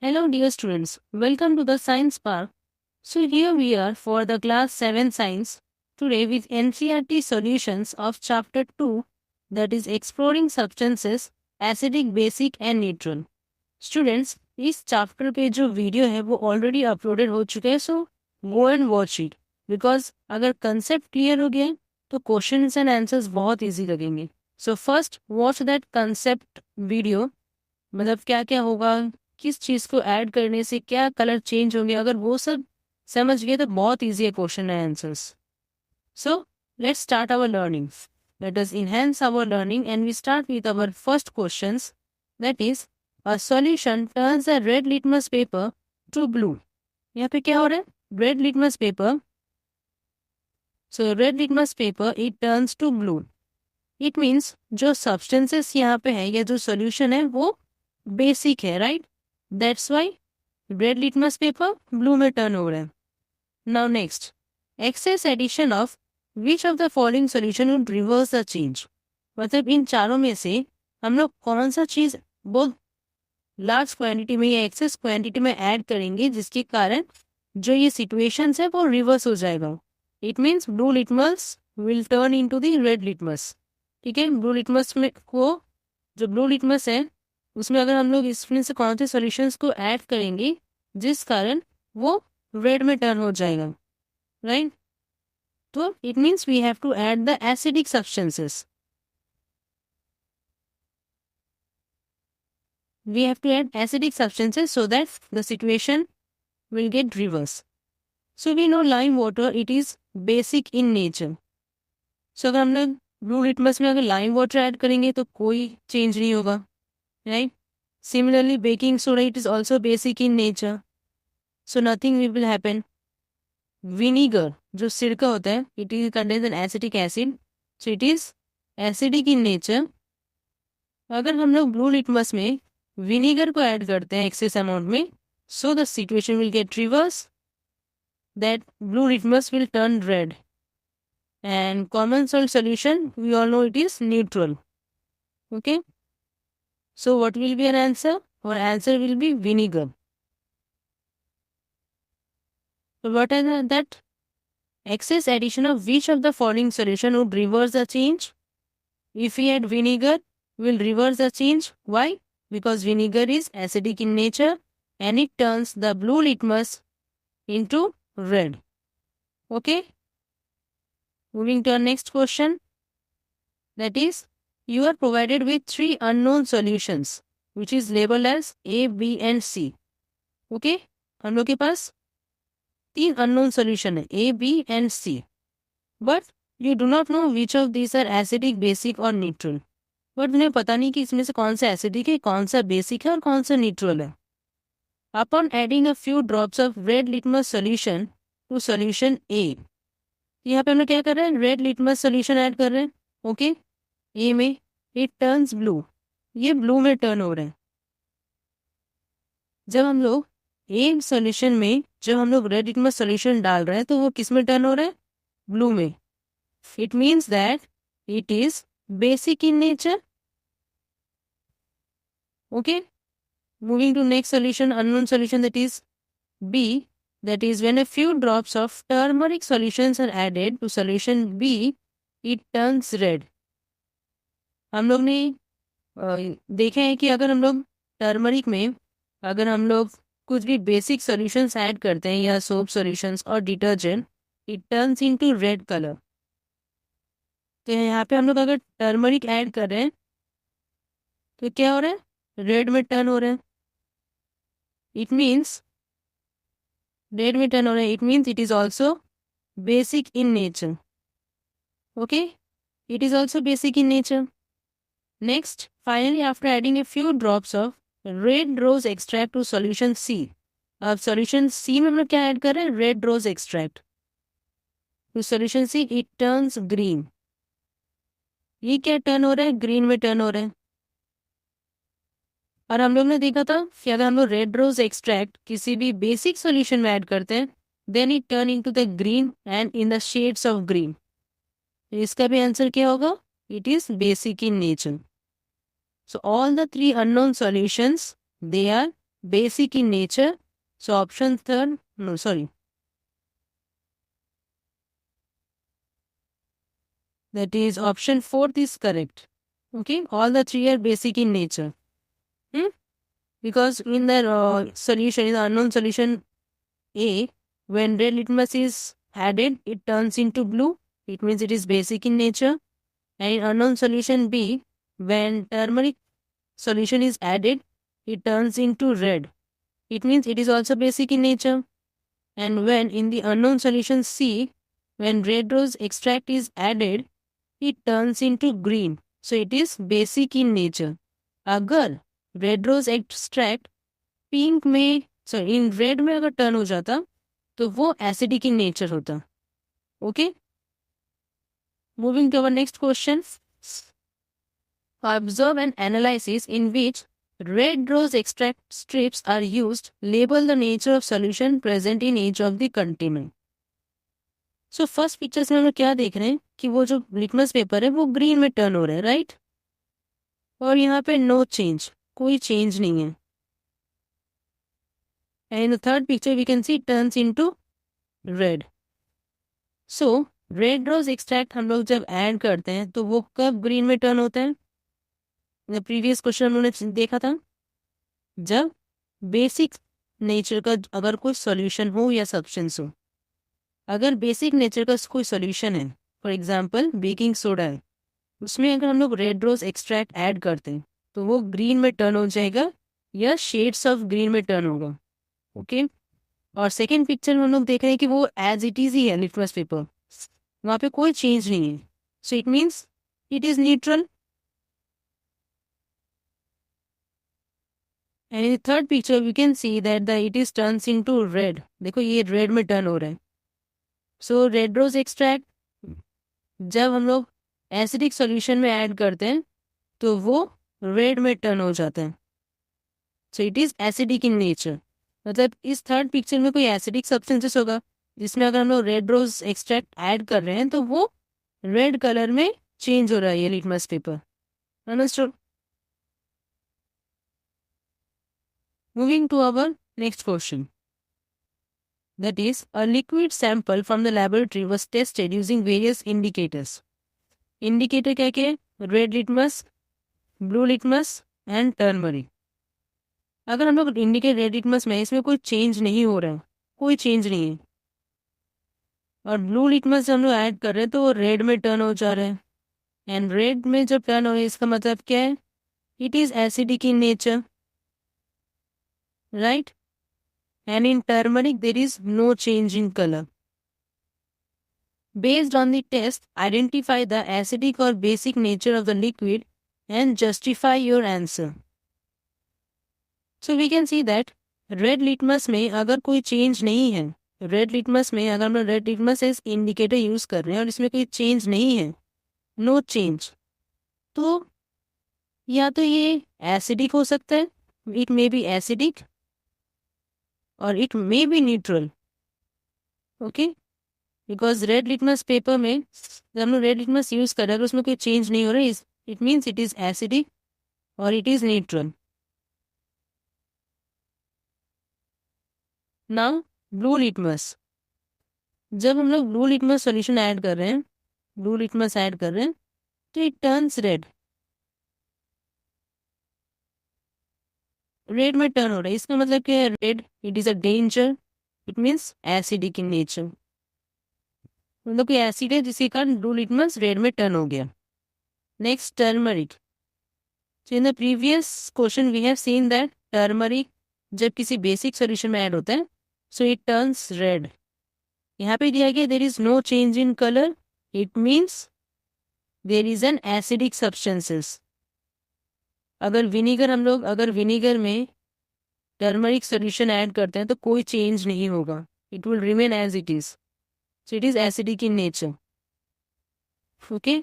Hello, dear students. Welcome to the Science Park. So, here we are for the class 7 science today with NCERT solutions of chapter 2, that is exploring substances acidic, basic and neutral. Students, इस chapter पे जो video है वो already uploaded हो चुके हैं, so go and watch it because अगर concept clear हो गया तो क्वेश्चंस एंड आंसर्स बहुत इजी लगेंगे. So first watch that concept video. मतलब क्या क्या होगा, किस चीज़ को ऐड करने से क्या कलर चेंज होंगे, अगर वो सब समझ गए तो बहुत ईजी है question and answers. So let's start our learning. Let us enhance our learning and we start with our first questions, that is a solution turns the red litmus paper to blue. यहाँ पे क्या हो रहा है? Red litmus paper. So red litmus paper it turns to blue. It means जो substances यहाँ पे है या जो सोल्यूशन है वो बेसिक है, right? That's why red litmus paper blue में टर्न हो रहा है. Now next, excess addition of which of the following solution would reverse the change. मतलब इन चारों में से हम लोग कौन सा चीज बहुत लार्ज क्वांटिटी में या एक्सेस क्वांटिटी में ऐड करेंगे जिसके कारण जो ये सिचुएशंस है वो रिवर्स हो जाएगा. It means blue litmus will turn into the red litmus. ठीक है, ब्लू लिटमस में को जो ब्लू लिटमस है उसमें अगर हम लोग इसमें से कौन से सॉल्यूशंस को ऐड करेंगे जिस कारण वो रेड में टर्न हो जाएगा, राइट? तो it means we have to add the acidic substances. We have to add acidic substances so that the situation will get reverse. So we know lime water, it is basic in nature. So अगर हम लोग blue litmus में अगर lime water add करेंगे तो कोई change नहीं होगा, right? Similarly, baking soda, it is also basic in nature. So nothing will happen. Vinegar, जो सिरका होता है, it is contains an acetic acid. So it is acidic in nature. अगर हम लोग ब्लू लिटमस में विनीगर को ऐड करते हैं एक्सेस अमाउंट में, so the situation will get reverse. That blue litmus will turn red. And common salt solution, we all know it is neutral. Okay. So what will be our answer? Our answer will be vinegar. So what is that? Excess addition of which of the following solution would reverse the change? If we add vinegar, will reverse the change. Why? Because vinegar is acidic in nature and it turns the blue litmus into red. Okay. Moving to our next question. That is, you are provided with 3 unknown solutions which is labeled as A, B and C. Okay. हम लोग के पास 3 unknown solution है A, B and C. But you do not know which of these are acidic, basic or neutral. But उन्हें पता नहीं कि इसमें से कौन सा acidic है, कौन सा basic है और कौन सा neutral है. Upon adding a few drops of red litmus solution to solution A. यहाँ पे हम लोग क्या कर रहे हैं? रेड लिटमस सोल्यूशन ऐड कर रहे हैं. ओके. ए में इट टर्न्स ब्लू. ये ब्लू में टर्न हो रहे हैं. जब हम लोग ए सोल्यूशन में जब हम लोग रेड लिटमस सोल्यूशन डाल रहे हैं तो वो किस में टर्न हो रहा है? ब्लू में. It means that it is basic in nature. Okay. Moving to next solution, unknown solution, that is B. That is, when a few drops of turmeric solutions are added to solution B, it turns red. हम लोग ने देखे हैं कि अगर हम लोग turmeric में अगर हम लोग कुछ भी बेसिक सॉल्यूशंस ऐड करते हैं या सोप सॉल्यूशंस और detergent, it turns into red colour. तो यहाँ पे हम लोग अगर टर्मरिक ऐड कर रहे हैं तो क्या हो रहा है? रेड में टर्न हो रहा है. इट मीन्स रेड में टर्न हो रहा है. It means it is also basic in nature. Okay. It is also basic in nature. Next, finally after adding a few drops of red rose extract to solution C. अब solution सी में हम लोग क्या add कर रहे हैं? Red rose extract to solution C. It turns green. ये क्या टर्न हो रहा है? ग्रीन में टर्न हो रहा है. और हम लोग ने देखा था कि अगर हम लोग रेड रोज एक्सट्रैक्ट किसी भी बेसिक सॉल्यूशन में ऐड करते हैं then it turn into the green and in the shades of green. इसका भी आंसर क्या होगा? It is basic in nature. So all the 3 unknown solutions, they are basic in nature. So option third, no, sorry. That is option fourth is correct. Okay, all the three are basic in nature. Because in the solution, in the unknown solution A, when red litmus is added, it turns into blue. It means it is basic in nature. And in unknown solution B, when turmeric solution is added, it turns into red. It means it is also basic in nature. And when in the unknown solution C, when red rose extract is added, it turns into green. So it is basic in nature. अगर red rose extract pink में sorry in red में अगर turn हो जाता तो वो acidic in nature होता. Okay, moving to our next question. Observe an analysis in which red rose extract strips are used. Label the nature of solution present in each of the containment. So first picture से हम लोग क्या देख रहे हैं कि वो जो लिटमस पेपर है वो ग्रीन में टर्न हो रहा है, राइट? और यहाँ पे नो चेंज, कोई चेंज नहीं है. And the third picture we can see turns into red. So red rose extract हम लोग जब ऐड करते हैं तो वो कब ग्रीन में टर्न होता है? प्रीवियस क्वेश्चन हम लोगों ने देखा था जब बेसिक नेचर का अगर कोई सॉल्यूशन हो या सब्सटेंस हो. अगर बेसिक नेचर का कोई सॉल्यूशन है, फॉर एग्जांपल बेकिंग सोडा है, उसमें अगर हम लोग रेड रोज एक्सट्रैक्ट ऐड करते हैं तो वो ग्रीन में टर्न हो जाएगा या शेड्स ऑफ ग्रीन में टर्न होगा. ओके, और सेकेंड पिक्चर में हम लोग देख रहे हैं कि वो एज इट इज ही है लिटमस पेपर, वहाँ पे कोई चेंज नहीं है. So it means it is neutral. And in third picture we can see that the it is turns into red. देखो ये रेड में टर्न हो रहा है. सो रेड रोज एक्सट्रैक्ट जब हम लोग एसिडिक सॉल्यूशन में ऐड करते हैं तो वो रेड में टर्न हो जाता है. So it is acidic in nature. मतलब इस थर्ड पिक्चर में कोई एसिडिक सब्सटेंसेस होगा जिसमें अगर हम लोग रेड रोज एक्सट्रैक्ट ऐड कर रहे हैं तो वो रेड कलर में चेंज हो रहा है ये litmus paper. Understood? Moving to our next question. That is, a liquid sample from the laboratory was tested using various indicators. Indicator क्या क्या है? Red litmus, blue litmus and turmeric. अगर हम लोग इंडिकेट रेड लिटमस में इसमें कोई change नहीं हो रहा है, कोई चेंज नहीं है, और ब्लू लिटमस हम लोग ऐड कर रहे हैं तो वो रेड में टर्न हो जा रहा है. एंड रेड में जब टर्न हो रहा है इसका मतलब क्या है? It is acidic in nature, right? And in turmeric, there is no change in color. Based on the test, identify the acidic or basic nature of the liquid and justify your answer. So we can see that red litmus में अगर कोई change नहीं है, red litmus में अगर हम red litmus as indicator use कर रहे हैं और इसमें कोई change नहीं है, no change, तो या तो ये acidic हो सकता है, it may be acidic, और it may be neutral. Okay, because red litmus paper में जब हम लोग रेड लिटमस यूज कर रहे हैं उसमें कोई चेंज नहीं हो रहा है, it means it is acidic और it is neutral. Now blue litmus, जब हम लोग ब्लू लिटमस सॉल्यूशन ऐड कर रहे हैं, ब्लू लिटमस ऐड कर रहे हैं तो इट टर्न्स रेड, रेड में टर्न हो रहा है. इसका मतलब क्या है? Red it is a danger, it means acidic in nature. मतलब कोई एसिड है जिसके कारण ब्लू लिटमस रेड में टर्न हो गया. Next turmeric. So in the previous question we have seen that turmeric जब किसी बेसिक सॉल्यूशन में ऐड होता है सो इट टर्न्स रेड. यहाँ पे दिया गया there is no change in colour, it means there is an acidic substances. अगर विनीगर में टर्मरिक सॉल्यूशन ऐड करते हैं तो कोई चेंज नहीं होगा, it will remain as it is. So it is acidic in nature. Okay,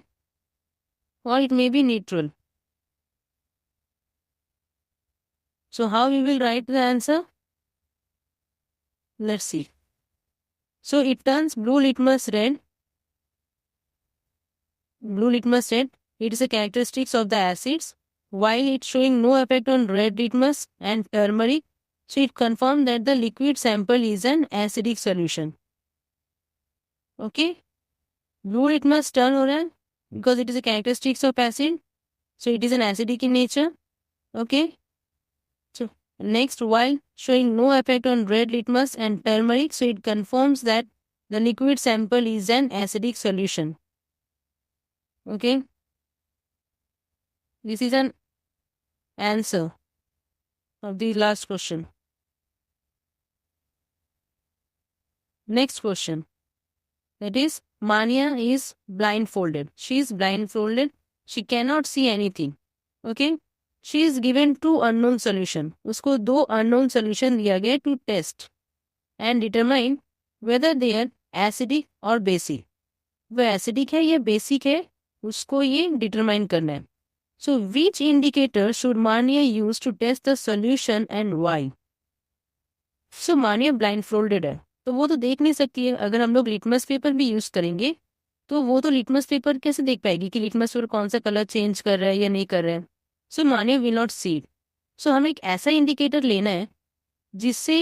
और it may be neutral. So how we will write the answer? Let's see. So it turns blue litmus red. Blue litmus red, it is a characteristics of the acids. While it's showing no effect on red litmus and turmeric, So it confirms that the liquid sample is an acidic solution. Okay. Blue litmus turn हो रहा है because it is a characteristics of acid. So it is an acidic in nature. Okay. So next, while showing no effect on red litmus and turmeric, so it confirms that the liquid sample is an acidic solution. Okay. This is an answer of the last question. Next question. That is, Mania is blindfolded. She is blindfolded. She cannot see anything. Okay. She is given two unknown solution. उसको दो unknown solution दिया गया to test and determine whether they are acidic or basic. वो acidic है या basic है उसको ये determine करना है. So which indicator should Mania use to test the solution and why? So Mania blindfolded है तो वो तो देख नहीं सकती है. अगर हम लोग लिटमस पेपर भी यूज करेंगे तो वो तो लिटमस पेपर कैसे देख पाएगी कि लिटमस पेपर कौन सा कलर चेंज कर रहा है या नहीं कर रहा है. सो मानिया विल नॉट सी. सो हमें एक ऐसा इंडिकेटर लेना है जिससे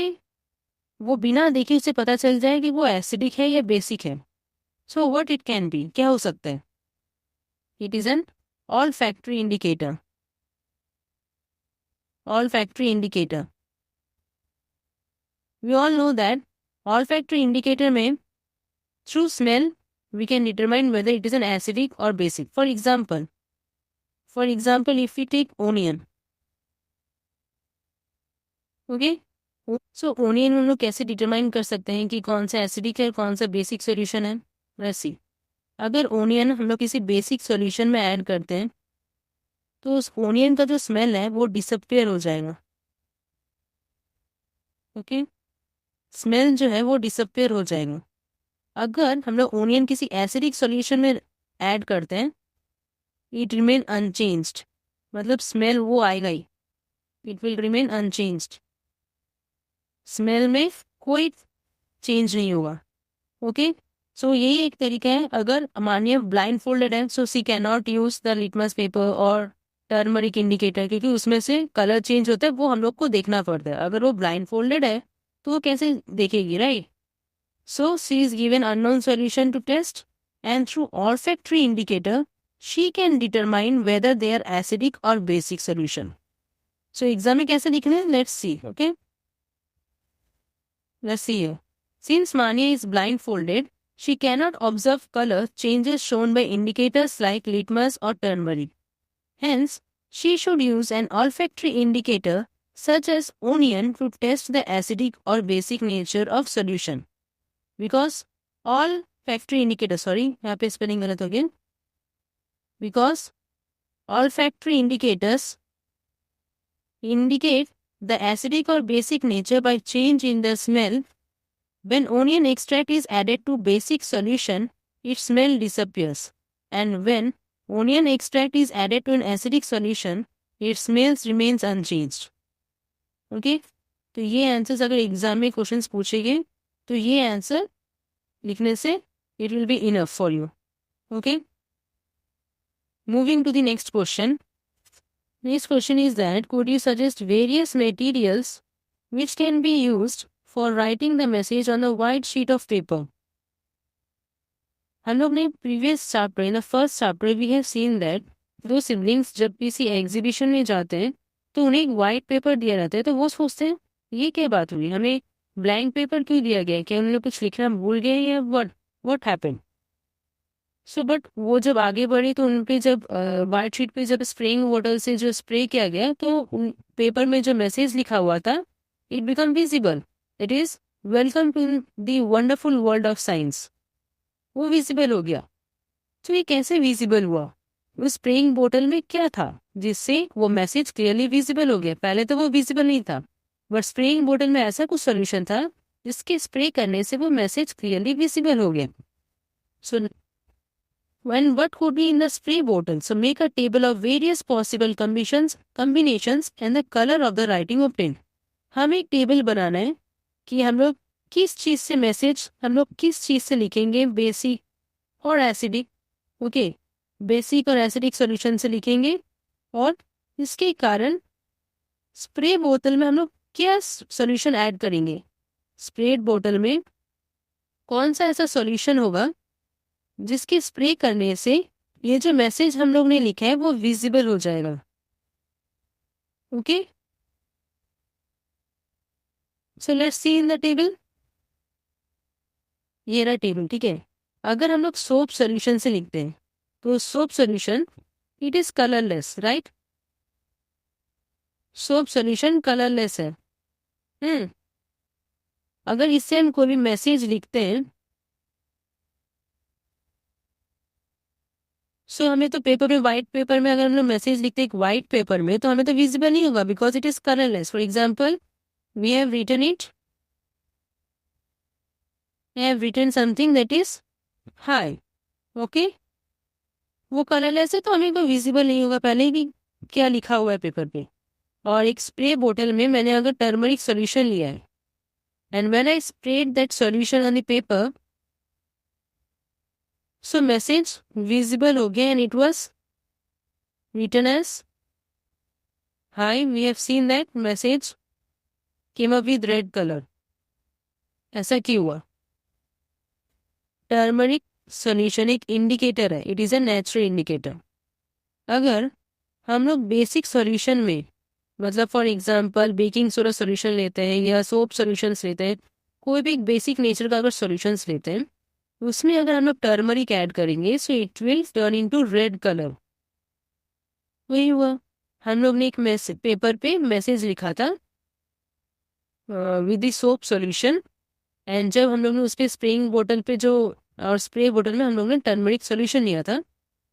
वो बिना देखे उसे पता चल जाए कि वो एसिडिक है या बेसिक है. So what it can be, क्या हो सकता है? It is an olfactory indicator. Olfactory indicator. We all know that olfactory indicator में through smell we can determine whether it is an acidic or basic. For example, if we take onion, okay, so onion हम लोग कैसे determine कर सकते हैं कि कौन सा acidic है कौन सा basic solution है. Let's see. अगर onion हम लोग किसी basic solution में ऐड करते हैं तो उस onion का जो smell है वो disappear हो जाएगा. okay, smell जो है वो disappear हो जाएगा. अगर हम लोग ओनियन किसी एसिडिक सॉल्यूशन में ऐड करते हैं इट रिमेन अनचेंज्ड. मतलब स्मेल वो आएगा ही. It will remain unchanged. Smell में कोई चेंज नहीं होगा. ओके. सो यही एक तरीका है. अगर मानिए ब्लाइंड फोल्डेड है so she can not use the litmus paper और टर्मरिक इंडिकेटर क्योंकि उसमें से कलर चेंज होता है वो हम लोग को देखना पड़ता है. अगर वो ब्लाइंड फोल्डेड है तो वो कैसे देखेगी, right? So she is given unknown solution to test and through olfactory indicator she can determine whether they are acidic or basic solution. So exam में कैसे लिखना है? Let's see. Okay. Let's see here. Since Mania is blindfolded, she cannot observe color changes shown by indicators like litmus or turmeric. Hence, she should use an olfactory indicator such as onion to test the acidic or basic nature of solution. Because all factory indicators, यहाँ पे spelling गलत हो गया. Because all factory indicators indicate the acidic or basic nature by change in the smell. When onion extract is added to basic solution, its smell disappears. And when onion extract is added to an acidic solution, its smell remains unchanged. Okay? तो ये answers अगर exam में questions पूछेंगे तो ये answer लिखने से it will be enough for you. Okay. Moving to the next question. Next question is that could you suggest various materials which can be used for writing the message on a white sheet of paper? हम लोग ने previous chapter in the first chapter we have seen that दो siblings जब किसी exhibition में जाते हैं तो उन्हें एक वाइट पेपर दिया जाता है तो वो सोचते हैं ये क्या बात हुई, हमें ब्लैंक पेपर क्यों दिया गया, क्या उन्होंने कुछ लिखना भूल गए या व्हाट हैपेंड. सो बट वो जब आगे बढ़े तो उन पे जब वाइट शीट पे जब स्प्रेइंग वाटर से जो स्प्रे किया गया तो उन पेपर में जो मैसेज लिखा हुआ था it become visible. It is welcome to the wonderful world of science. वो विजिबल हो गया. तो ये कैसे विजिबल हुआ? उस स्प्रेइंग बोतल में क्या था जिससे वो मैसेज क्लियरली विजिबल हो गया? पहले तो वो विजिबल नहीं था बट स्प्रेइंग बोतल में ऐसा कुछ सॉल्यूशन था जिसके स्प्रे करने से वो मैसेज क्लियरली विजिबल हो गया. सो when what could be in the spray bottle? So make a table of various possible combinations and the color of the writing obtained. हम एक टेबल बनाना है कि हम लोग किस चीज से मैसेज हम लोग किस चीज से लिखेंगे, बेसिक और एसिडिक. ओके, बेसिक और एसिडिक सॉल्यूशन से लिखेंगे और इसके कारण स्प्रे बोतल में हम लोग क्या सॉल्यूशन ऐड करेंगे? स्प्रेड बोतल में कौन सा ऐसा सॉल्यूशन होगा जिसके स्प्रे करने से ये जो मैसेज हम लोग ने लिखा है वो विजिबल हो जाएगा? Okay, so let's see in the table. ये रहा टेबल, ठीक है। अगर हम लोग सोप सॉल्यूशन से लिखते हैं तो soap solution it is colourless, right? Soap solution colourless है। अगर इससे हम कोई भी मैसेज लिखते हैं, सो हमें तो पेपर में, वाइट पेपर में अगर हम लोग मैसेज लिखते हैं एक वाइट पेपर में, तो हमें तो विजिबल नहीं होगा because it is colourless. For example, we have written it, I have written something that is hi, okay. वो कलरलेस है तो हमें कोई विजिबल नहीं होगा पहले ही क्या लिखा हुआ है पेपर पे। और एक स्प्रे बोतल में मैंने अगर टर्मरिक सॉल्यूशन लिया है and when I spread that solution on the paper, so message visible हो गया and it was written as hi. We have seen that message came up with red color. ऐसा क्यों हुआ? टर्मरिक सॉल्यूशन एक indicator है, it is a natural indicator. अगर हम लोग बेसिक सॉल्यूशन में, मतलब for example baking soda solution लेते हैं या सोप सॉल्यूशंस लेते हैं, कोई भी एक बेसिक नेचर का अगर सॉल्यूशंस लेते हैं, उसमें अगर हम लोग टर्मरिक ऐड करेंगे सो it will turn into red colour. वही हुआ, हम लोग ने एक मैसेज पेपर पे मैसेज लिखा था with the soap solution, and जब हम लोग ने उस पर स्प्रेइंग बोतल पे जो, और स्प्रे बोतल में हम लोग ने टर्मरिक सॉल्यूशन लिया था,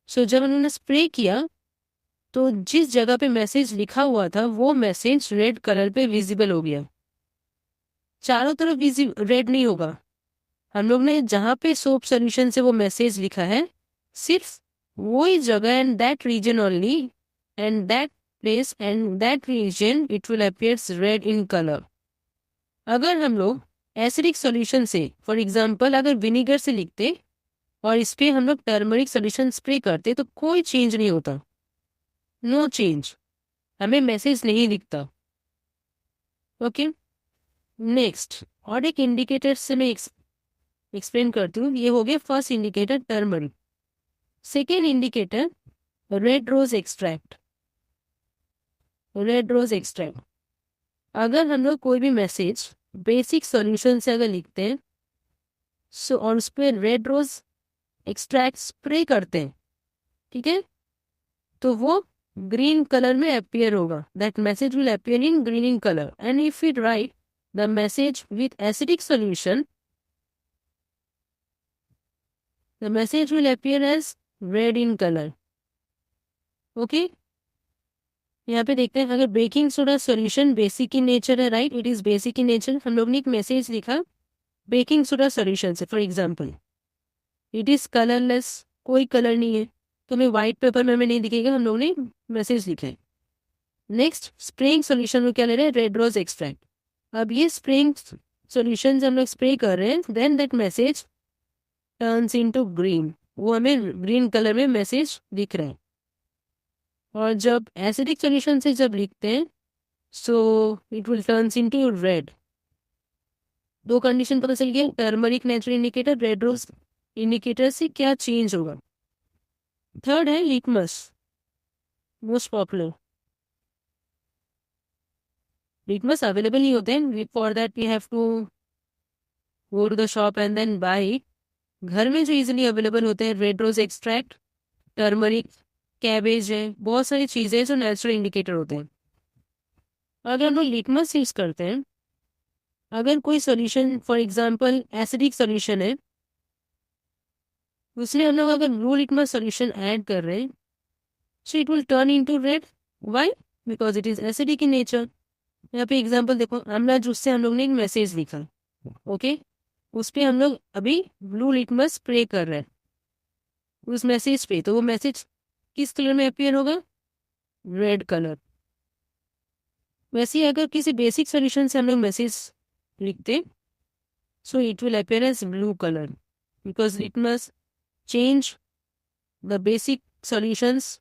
सो जब उन्होंने स्प्रे किया तो जिस जगह पे मैसेज लिखा हुआ था वो मैसेज रेड कलर पे विजिबल हो गया। चारों तरफ रेड नहीं होगा, हम लोग ने जहाँ पे सोप सॉल्यूशन से वो मैसेज लिखा है सिर्फ वही जगह and that region only, and that place and that region it will appears red in colour. अगर हम लोग एसिडिक सॉल्यूशन से, फॉर एग्जांपल अगर विनीगर से लिखते और इस पे हम लोग टर्मरिक सॉल्यूशन स्प्रे करते तो कोई चेंज नहीं होता, नो चेंज, हमें मैसेज नहीं दिखता। ओके, नेक्स्ट और एक इंडिकेटर से मैं एक्सप्लेन करती हूँ। ये हो गया first indicator turmeric. Second indicator red rose extract. Red rose extract, अगर हम लोग कोई भी मैसेज बेसिक सॉल्यूशन से अगर लिखते हैं सो और उस पर रेड रोज एक्सट्रैक्ट स्प्रे करते हैं, ठीक है, तो वो ग्रीन कलर में अपियर होगा, that message will appear in green in colour. And if we write the message with acidic solution, the message will appear as red in colour. Okay, यहाँ पे देखते हैं, अगर baking soda solution basic in nature है, right, it is basic in nature, हम लोग ने एक मैसेज लिखा बेकिंग सोडा सॉल्यूशन से, for example it is colourless, कोई कलर नहीं है, तो हमें व्हाइट पेपर में हमें नहीं दिखेगा, हम लोग ने मैसेज लिखा है। नेक्स्ट स्प्रेइंग सॉल्यूशन में क्या ले रहे हैं, रेड रोज एक्सट्रैक्ट। अब ये स्प्रेइंग सॉल्यूशन हम लोग स्प्रे कर रहे हैं, then that message turns into green, वो हमें ग्रीन कलर में मैसेज दिख रहा है। और जब एसिडिक सॉल्यूशन से जब लिखते हैं so it will turns into red. दो कंडीशन पता चल गया, turmeric natural indicator, red rose indicator से क्या चेंज होगा। थर्ड है litmus, most popular. Litmus available नहीं होते हैं, for that we have to go to the shop and then buy. घर में जो इजीली अवेलेबल होते हैं red rose extract, turmeric, cabbage है, बहुत सारी चीजें जो नेचुरल इंडिकेटर होते हैं। अगर हम लोग लिटमस यूज करते हैं, अगर कोई solution for example acidic solution है, उसमें हम लोग अगर ब्लू लिटमस सॉल्यूशन ऐड कर रहे हैं so it will turn into red. Why? Because it is acidic in nature. यहाँ पे एग्जांपल देखो, आमला जूस से हम लोग ने एक मैसेज लिखा, ओके, उस पे हम लोग अभी ब्लू लिटमस स्प्रे कर रहे हैं उस मैसेज पे, तो वो मैसेज किस कलर में अपीयर होगा, रेड कलर। वैसे ही अगर किसी बेसिक सॉल्यूशन से हम लोग मैसेज लिखते so it will appear as blue colour, because litmus change the basic solutions,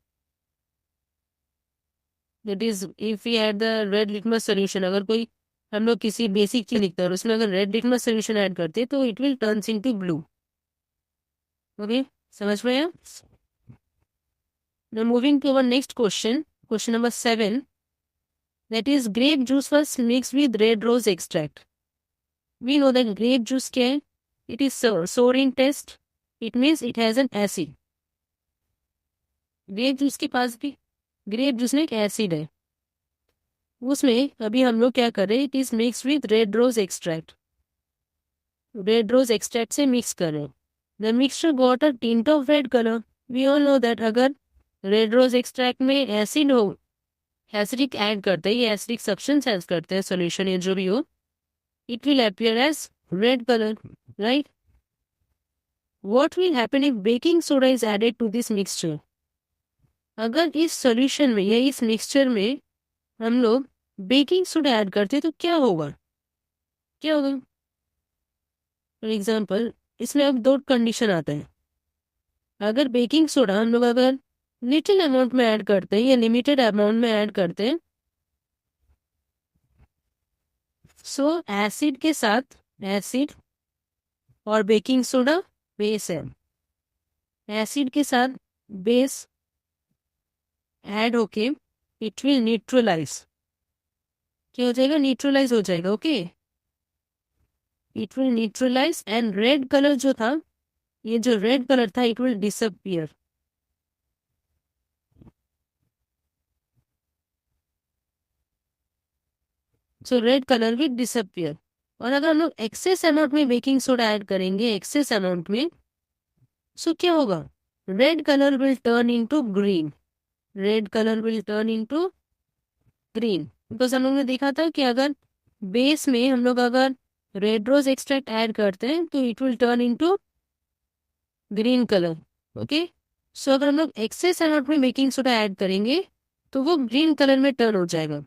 that is if we add the red litmus solution, अगर कोई हम लोग किसी बेसिक चीज लिखते हैं और उसमें अगर रेड लिटमस सोल्यूशन ऐड करते तो it will turns into blue. Okay, समझ में आया? Now moving to our next question, question number 7, that is grape juice was mixed with red rose extract. We know that grape juice क्या है? It is sour in taste. It means it has an acid. Grape juice के पास भी grape juice में एक acid है, उसमें अभी हम लोग क्या कर रहे हैं, it is mix with red rose extract. Red rose extract से मिक्स कर रहे हैं। The mixture got a tint of red colour. We all know that अगर रेड रोज एक्सट्रैक्ट में एसिड हो, एसिडिक ऐड करते हैं, ये एसिडिक सब्सटेंस ऐड करते हैं सॉल्यूशन या जो भी हो, it will appear as red colour, right? What will happen if baking soda is added to this mixture? अगर इस सॉल्यूशन में या इस मिक्सचर में हम लोग बेकिंग सोडा ऐड करते तो क्या होगा? क्या होगा? फॉर एग्जाम्पल, इसमें अब दो कंडीशन आते हैं। अगर बेकिंग सोडा हम लोग अगर लिटिल अमाउंट में ऐड करते हैं या लिमिटेड अमाउंट में ऐड करते हैं, सो एसिड के साथ एसिड और बेकिंग सोडा बेस है, एसिड के साथ बेस ऐड होके इट विल न्यूट्रलाइज। क्या हो जाएगा? न्यूट्रलाइज हो जाएगा। Okay, it will neutralize and red colour जो था, ये जो रेड कलर था, it will disappear. So red colour will disappear. और अगर हम लोग एक्सेस अमाउंट में बेकिंग सोडा ऐड करेंगे, एक्सेस अमाउंट में, सो क्या होगा? Red colour will turn into green. Red colour will turn into green, because हम लोग ने देखा था कि अगर बेस में हम लोग अगर रेड रोज एक्सट्रैक्ट ऐड करते हैं तो it will turn into green colour. Okay, so अगर हम लोग एक्सेस अमाउंट में बेकिंग सोडा ऐड करेंगे तो वो ग्रीन कलर में टर्न हो जाएगा।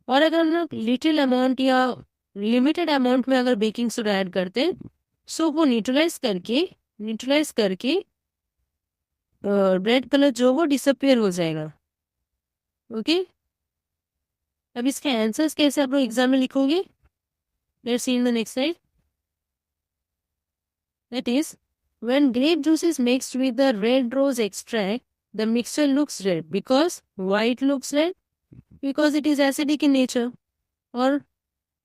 और अगर हम लोग लिटिल अमाउंट या लिमिटेड अमाउंट में अगर बेकिंग सोडा ऐड करते हैं, सो वो न्यूट्रलाइज करके रेड कलर जो वो डिसअपियर हो जाएगा। ओके, अब इसके आंसर्स कैसे आप लोग एग्जाम में लिखोगे? Let's see in the next slide. That is when grape juice is mixed with the red rose extract, the mixture looks red. Because why it looks red? Because it is acidic in nature. Or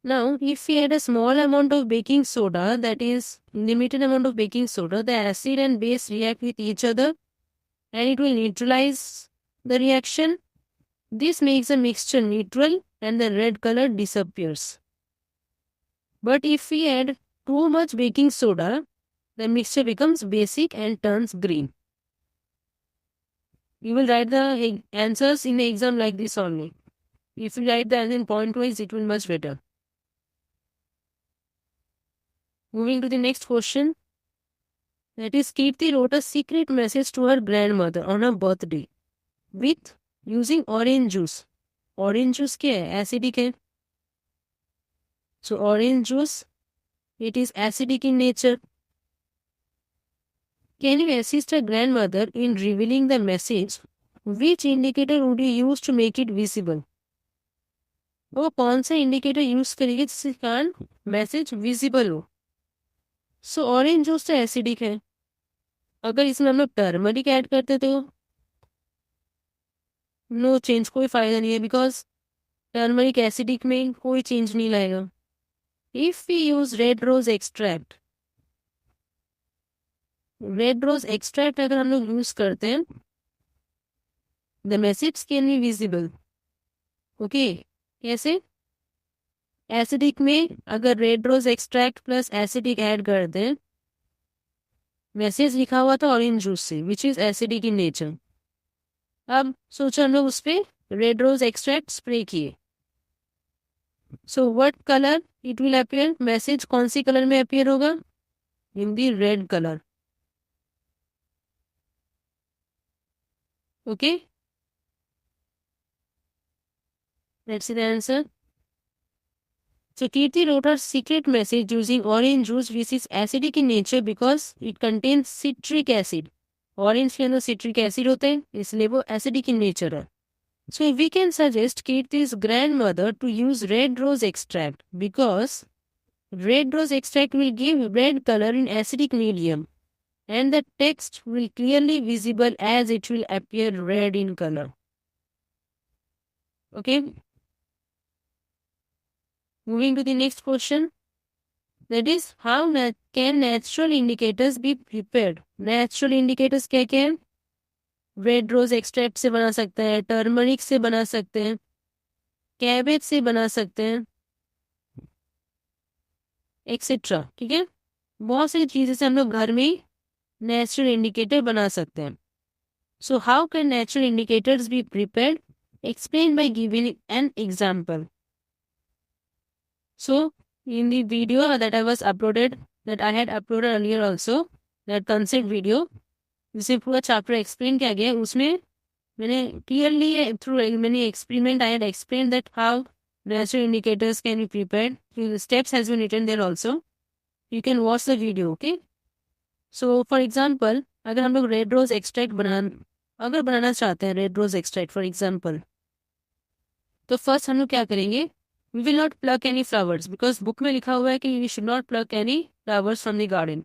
now if we add a small amount of baking soda, that is limited amount of baking soda, the acid and base react with each other and it will neutralize the reaction. This makes the mixture neutral and the red color disappears. But if we add too much baking soda, the mixture becomes basic and turns green. You will write the answers in the exam like this only. If you write the answer in point wise, it will much better. Moving to the next question. That is, Kirti wrote a secret message to her grandmother on her birthday with using orange juice. Orange juice क्या है? Acidic है. So orange juice, it is acidic in nature. Can you assist a grandmother in revealing the message? Which indicator would you use to make it visible? वो कौन सा indicator use करेगी जिससे कारण message visible हो? सो orange juice तो acidic है, अगर इसमें हम लोग टर्मरिक ऐड करते तो नो चेंज, कोई फायदा नहीं है, बिकॉज टर्मरिक एसिडिक में कोई चेंज नहीं लाएगा। If we use red rose extract, red rose extract अगर हम लोग यूज करते हैं, the message can be visible. Okay, कैसे? एसिडिक में अगर red rose extract plus acidic add कर दें, मैसेज लिखा हुआ था ऑरेंज जूस से, which is acidic in nature. अब सोचो हम लोग उस पर रेड रोज एक्सट्रैक्ट स्प्रे किए, so what colour it will appear? Message कौन सी कलर में अपीयर होगा? In the red colour. Okay, let's see the answer. So Kirti wrote her secret message using orange juice, which is acidic in nature because it contains citric acid. Orange के अंदर citric acid होते हैं, इसलिए वो acidic in nature है। So we can suggest Kirti's grandmother to use red rose extract because red rose extract will give red color in acidic medium and the text will clearly visible as it will appear red in color. Okay. Moving to the next question. That is, how can natural indicators be prepared? Natural indicators क्या क्या है? Red rose extract से बना सकते हैं, turmeric से बना सकते हैं, कैबेज से बना सकते हैं, एक्सेट्रा. ठीक है, बहुत सारी चीजें से हम लोग घर में ही नेचुरल इंडिकेटर बना सकते हैं. So how can natural indicators be prepared? Explain by giving an example. So, in the video that I had uploaded earlier also, that concept video, जिसे पूरा चैप्टर एक्सप्लेन किया गया, उसमें मैंने clearly through many experiment I had explain that how natural indicators can be prepared. Steps has been written there also. You can watch the video. Okay. So for example, अगर हम लोग red rose extract बनाना चाहते हैं, red rose extract for example, तो first हम लोग क्या करेंगे? We will not pluck any flowers because book में लिखा हुआ है कि we should not pluck any flowers from the garden.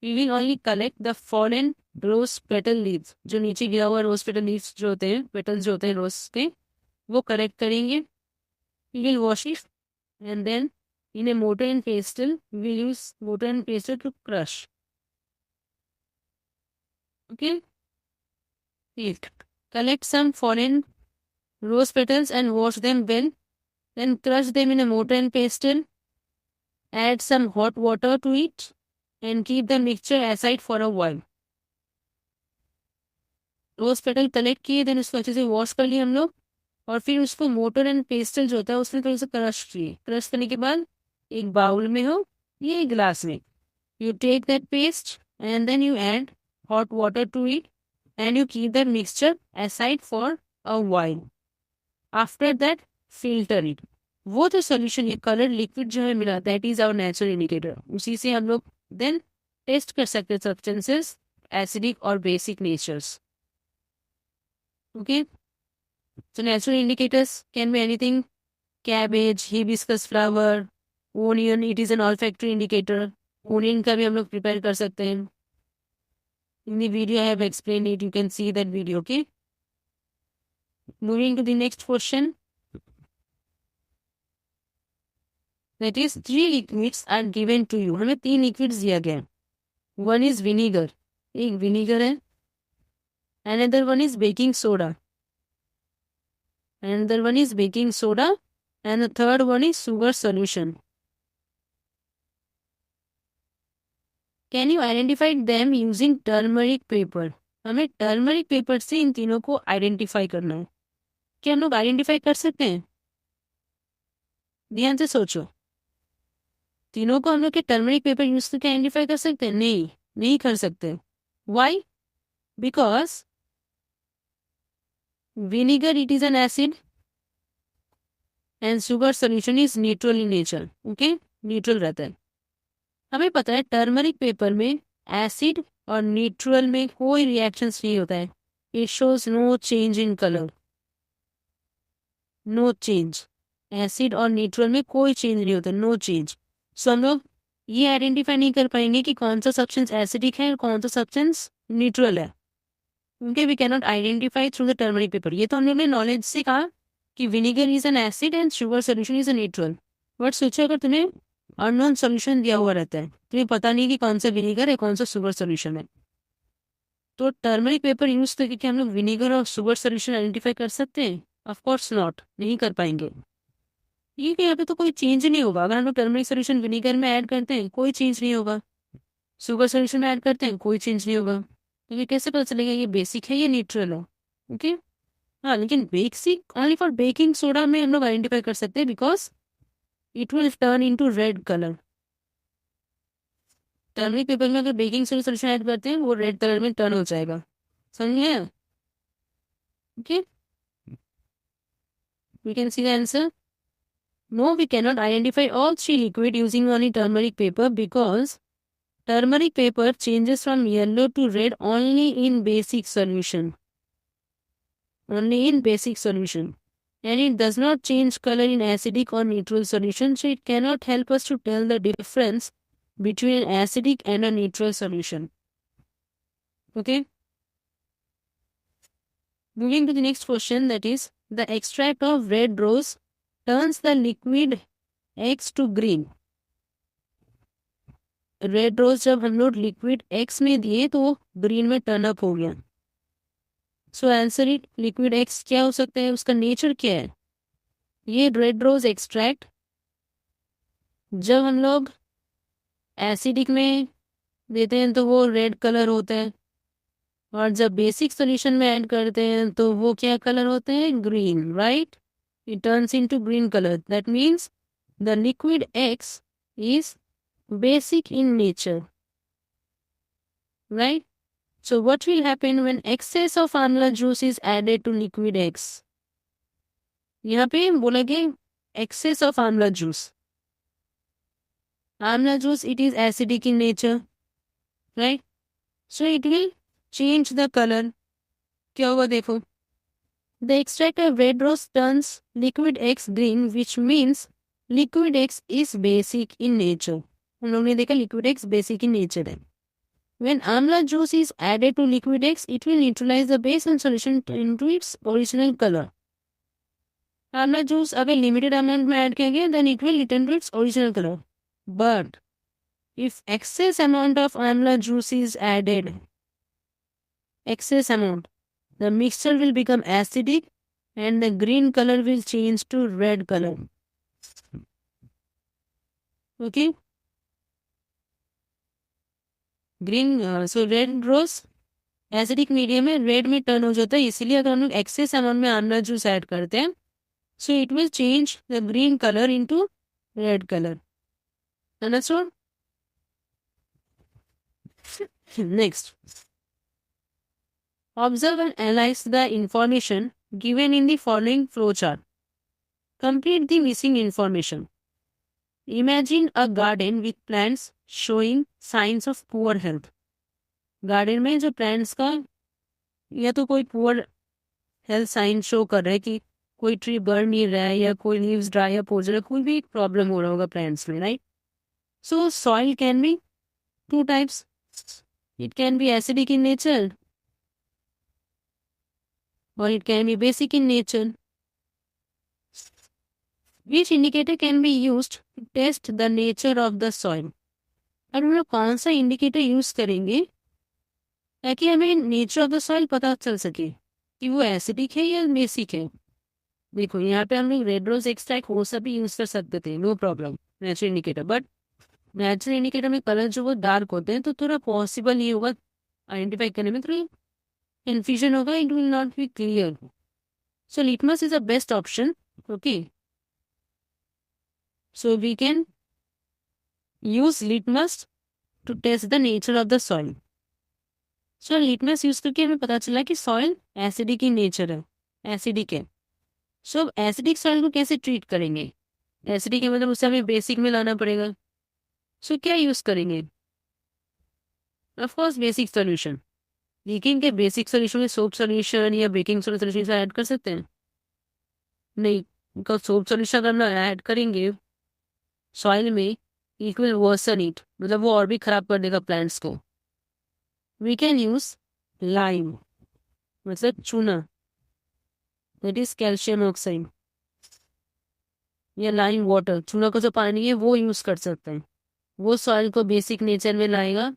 We will only collect the fallen rose petal leaves. जो नीचे गिरा हुआ रोज पेटल लीव्स जो होते हैं, पेटल्स जो होते हैं रोज के, वो कलेक्ट करेंगे. We will wash it and then in a mortar and pestle, we will use mortar and pestle to crush. Okay. Collect some fallen rose petals and wash them well. Then crush them in a mortar and pestle. Add some hot water to it and keep the mixture aside for a while. Rose petal collect किए, then उसको अच्छे से wash कर लिए हम लोग, और फिर उसको मोटर एंड पेस्टल जो होता है उसमें थोड़ा सा क्रश किए. क्रश करने के बाद एक बाउल में हो या एक ग्लास में, you take that paste and then you add hot water to it and you keep that mixture aside for a while. After that filter it. वो जो सोल्यूशन, ये कलर लिक्विड जो है मिला, that is our natural indicator. उसी से हम लोग देन टेस्ट कर सकते हैं सब्सटेंसेस एसिडिक और basic natures. Okay, so natural indicators can be anything: cabbage, hibiscus flower, onion. It is an olfactory indicator. Onion का भी हम लोग prepare कर सकते हैं. In the video I have explained it. You can see that video. Okay. Moving to the next question. That is, 3 liquids are given to you. हमें 3 liquids दिया गया. One is vinegar. एक vinegar है. Another one is baking soda. Another one is baking soda. And the third one is sugar solution. Can you identify them using turmeric paper? हमें turmeric paper से इन तीनों को identify करना है. क्या हम लोग आइडेंटिफाई कर सकते हैं? ध्यान से सोचो. तीनों को हम लोग के टर्मरिक पेपर यूज करके आइडेंटिफाई कर सकते हैं? नहीं कर सकते. Why? Because vinegar, it is an acid, and sugar solution is neutral in nature. Okay, neutral रहता है. हमें पता है टर्मरिक पेपर में एसिड और न्यूट्रल में कोई रिएक्शंस नहीं होता है. It shows no change in colour. No change. Acid और न्यूट्रल में कोई चेंज नहीं होता, नो चेंज. सो हम लोग ये आइडेंटिफाई नहीं कर पाएंगे कि कौन सा सब्सटेंस एसिडिक है और कौन सा सब्सटेंस न्यूट्रल है. Okay, we cannot identify through the turmeric paper. ये तो हम लोग ने नॉलेज से कहा कि vinegar is an acid and sugar solution is a neutral. But सोचो अगर तुम्हें अननोन सोल्यूशन दिया हुआ रहता है, तुम्हें पता नहीं कि कौन सा विनेगर है कौन सा शुगर सोल्यूशन है, तो टर्मरिक पेपर यूज करके हम लोग विनेगर और शुगर सोल्यूशन आइडेंटिफाई कर सकते हैं? ऑफ कोर्स नॉट, नहीं कर पाएंगे. ये यहाँ पे तो कोई चेंज नहीं होगा. अगर हम लोग टर्मरिक सोल्यूशन विनेगर में ऐड करते हैं कोई चेंज नहीं होगा, शुगर सोल्यूशन में ऐड करते हैं कोई चेंज नहीं होगा. तो ये कैसे पता चलेगा ये बेसिक है ये न्यूट्रल है? ओके. हाँ, लेकिन basic only for baking soda में हम लोग आइडेंटिफाई कर सकते हैं because it will turn into red colour. Turmeric paper में अगर बेकिंग सोडा सोल्यूशन ऐड करते हैं वो रेड कलर में टर्न हो जाएगा. समझे? Okay. We can see the answer. No, we can not identify all 3 liquid using only turmeric paper because turmeric paper changes from yellow to red only in basic solution. only in basic solution. And it does not change color in acidic or neutral solution, so it cannot help us to tell the difference between an acidic and a neutral solution. Okay? Moving to the next question, that is, the extract of red rose turns the liquid X to green. Red rose जब हम लोग liquid x में दिए तो वो green में turn up हो गया. So answer it, liquid x क्या हो सकता है, उसका नेचर क्या है. ये रेड रोज एक्सट्रैक्ट जब हम लोग एसिडिक में देते हैं तो वो रेड कलर होता है, और जब बेसिक सॉल्यूशन में ऐड करते हैं तो वो क्या कलर होते हैं, green. Right, it turns into green colour. That means the liquid x is basic in nature, right? So what will happen when excess of amla juice is added to liquid X? यहाँ पे बोलेंगे excess of amla juice. Amla juice, it is acidic in nature, right? So it will change the color. क्या होगा देखो, the extract of red rose turns liquid X green, which means liquid X is basic in nature. हम लोग ने देखा liquid x basic in nature है. When amla juice is added to liquid X, it will neutralize the base and solution into its original color. Amla juice अगर limited amount में add किया गया, then it will return to its original color. But if excess amount of amla juice is added, excess amount, the mixture will become acidic and the green color will change to red color. Okay. Green, so red rose acidic medium में red में turn हो जाता है, इसीलिए अगर हम लोग excess amount में आमला जूस ऐड करते हैं, so it will change the green colour into red colour. Understood? Next, observe and analyse the information given in the following flow chart. Complete the missing information. Imagine a garden with plants showing signs of poor health. Garden में जो plants का या तो कोई poor health sign show कर रहा है कि कोई ट्री बढ़ नहीं रहा है या कोई लीव्स ड्राई अप हो जा रहा है, कोई भी प्रॉब्लम हो रहा होगा प्लांट्स में, right? So soil can be two types. It can be acidic in nature और it can be basic in nature. Which indicator can be used to test the nature of the soil? और हम लोग कौन सा indicator use करेंगे ताकि हमें nature of the soil पता चल सके कि वो एसिडिक है या बेसिक है. देखो यहाँ पे हम लोग रेड रोज एक्सट्रैक्ट वो सब भी यूज कर सकते थे, no problem, natural indicator. But natural indicator में कलर जो वो डार्क होते हैं तो थोड़ा पॉसिबल नहीं होगा आइडेंटिफाई करने में, थोड़ी कन्फ्यूजन होगा, it will not be clear. So litmus is the best option. Okay, so we can use litmus to test the nature of the soil. So litmus use करके हमें पता चला कि सॉइल एसिडिक in नेचर है, acidic है. सो अब acidic soil को कैसे ट्रीट करेंगे? एसिडिक है मतलब उसे हमें बेसिक में लाना पड़ेगा. सो क्या यूज करेंगे? Of course basic solution. लेकिन क्या बेसिक सॉल्यूशन में सोप सॉल्यूशन या बेकिंग सोडा सॉल्यूशन ऐड कर सकते हैं? नहीं, बिकॉज सोप सॉल्यूशन अगर हम ऐड करेंगे सॉइल में, इट विल वर्सन इट, मतलब वो और भी खराब कर देगा प्लांट्स को. वी कैन यूज लाइम, मतलब चूना, दैट इज कैल्शियम ऑक्साइड, या लाइम वाटर. चूना का जो पानी है वो यूज कर सकते हैं. वो सॉइल को बेसिक नेचर में लाएगा,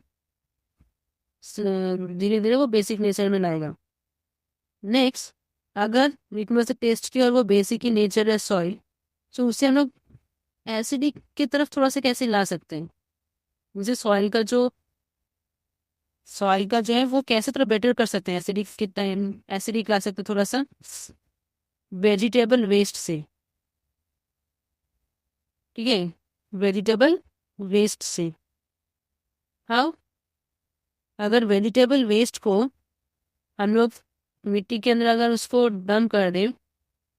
धीरे धीरे वो बेसिक नेचर में लाएगा. नेक्स्ट, अगर लिटमस से टेस्ट किया और वो बेसिक ही नेचर है सॉइल, तो उससे हम लोग एसिडिक की तरफ थोड़ा सा कैसे ला सकते हैं, मुझे सॉइल का जो है वो कैसे थोड़ा बेटर कर सकते हैं. एसिडिक कितना एसिडिक ला सकते हैं थोड़ा सा वेजिटेबल वेस्ट से. ठीक है, वेजिटेबल वेस्ट से. हाउ? अगर वेजिटेबल वेस्ट को हम लोग मिट्टी के अंदर अगर उसको डंप कर दें,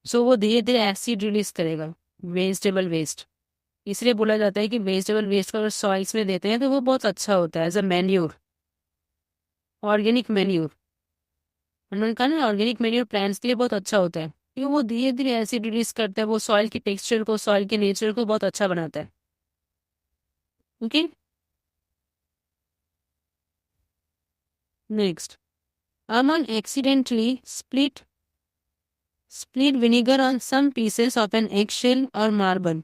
सो वो धीरे धीरे एसिड रिलीज करेगा, वेजिटेबल वेस्ट. इसलिए बोला जाता है कि वेजिटेबल वेस्ट को अगर सॉइल्स में देते हैं तो वो बहुत अच्छा होता है as a manure, organic manure. उन्होंने कहा ना ऑर्गेनिक मैन्योर प्लांट्स के लिए बहुत अच्छा होता है क्योंकि वो धीरे धीरे एसिड रिलीज करता है, वो सॉइल की टेक्सचर को, सॉइल के नेचर को बहुत अच्छा बनाता है. Okay. Next, Aman accidentally split vinegar on some pieces of an eggshell or marble.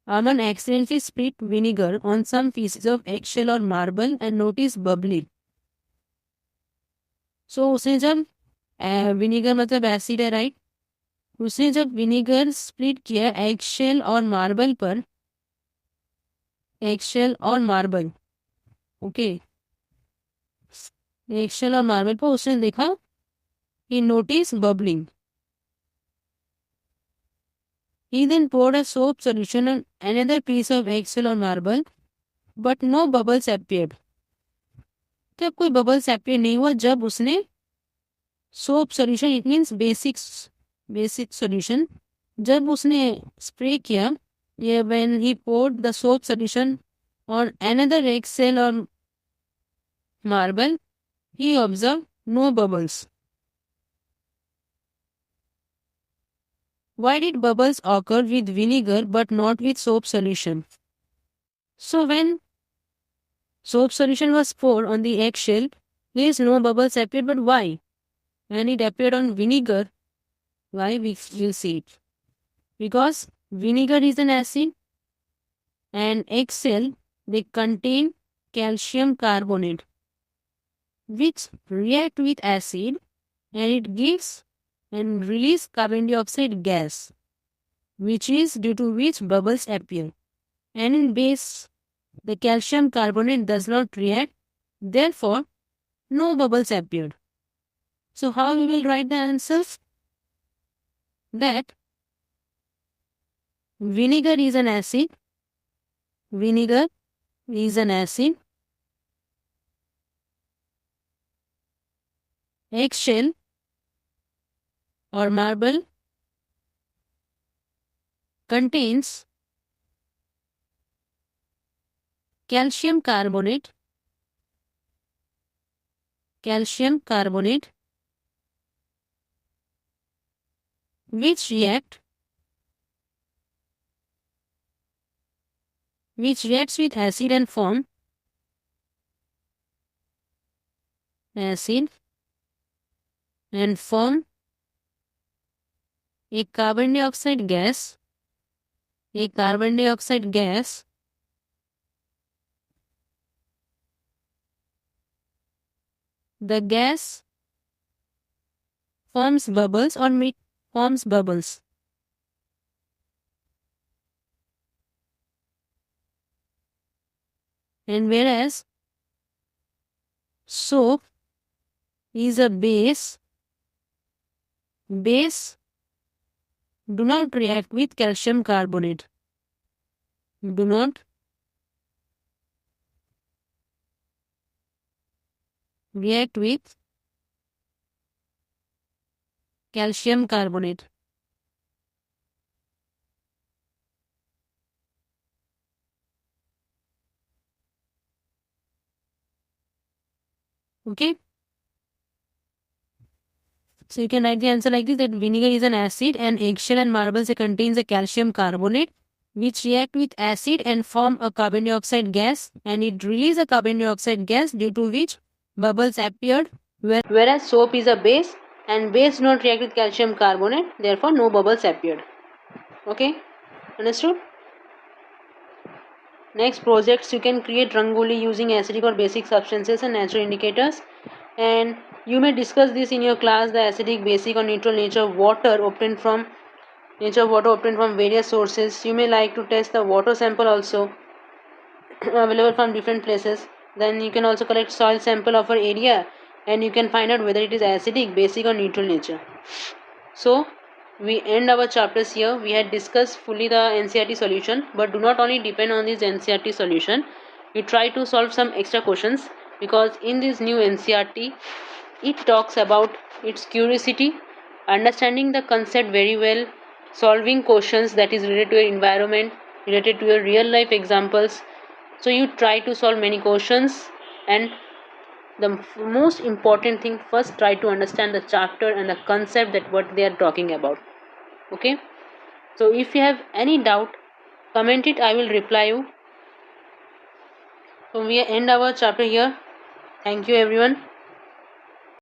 Aman accidentally split vinegar on some pieces of eggshell or marble and noticed bubbly. So उसने जब vinegar मतलब acid है right, उसने जब vinegar split किया eggshell और marble पर, eggshell और मार्बल, ओके, एगशेल और मार्बल पर उसने देखा, he noticed bubbling. He then poured a soap solution on another piece of eggshell or marble, but no bubbles appeared. तब कोई बबल्स appear नहीं हुआ जब उसने soap solution, it means basic solution, जब उसने स्प्रे किया, ये when he poured the soap solution on another eggshell or marble, he observed no bubbles. Why did bubbles occur with vinegar but not with soap solution? So when soap solution was poured on the eggshell, there is no bubbles appeared, but why? When it appeared on vinegar, why we will see it? Because vinegar is an acid and eggshell, they contain calcium carbonate which react with acid and it gives and release carbon dioxide gas, which is due to which bubbles appear. And in base, the calcium carbonate does not react, therefore no bubbles appeared. So how we will write the answers? That vinegar is an acid, vinegar is an acid, eggshell or marble contains calcium carbonate which reacts with acid and form a carbon dioxide gas, the gas forms bubbles or forms bubbles. And whereas soap is a base do not react with calcium carbonate. Do not react with calcium carbonate. Okay. So you can write the answer like this, that vinegar is an acid and eggshell and marble contains a calcium carbonate which react with acid and form a carbon dioxide gas, and it release a carbon dioxide gas due to which bubbles appeared, whereas soap is a base and base do not react with calcium carbonate, therefore no bubbles appeared. Okay, understood? Next projects, you can create rangoli using acidic or basic substances and natural indicators, and you may discuss this in your class, the acidic, basic or neutral nature of water obtained from various sources. You may like to test the water sample also available from different places. Then you can also collect soil sample of our area and you can find out whether it is acidic, basic or neutral nature. So we end our chapters here. We had discussed fully the NCERT solution, but do not only depend on this NCERT solution. You try to solve some extra questions, because in this new NCERT it talks about its curiosity, understanding the concept very well, solving questions that is related to your environment, related to your real life examples. So you try to solve many questions and the most important thing, first try to understand the chapter and the concept that what they are talking about. Okay, so if you have any doubt, comment it, I will reply you. So we end our chapter here. Thank you everyone.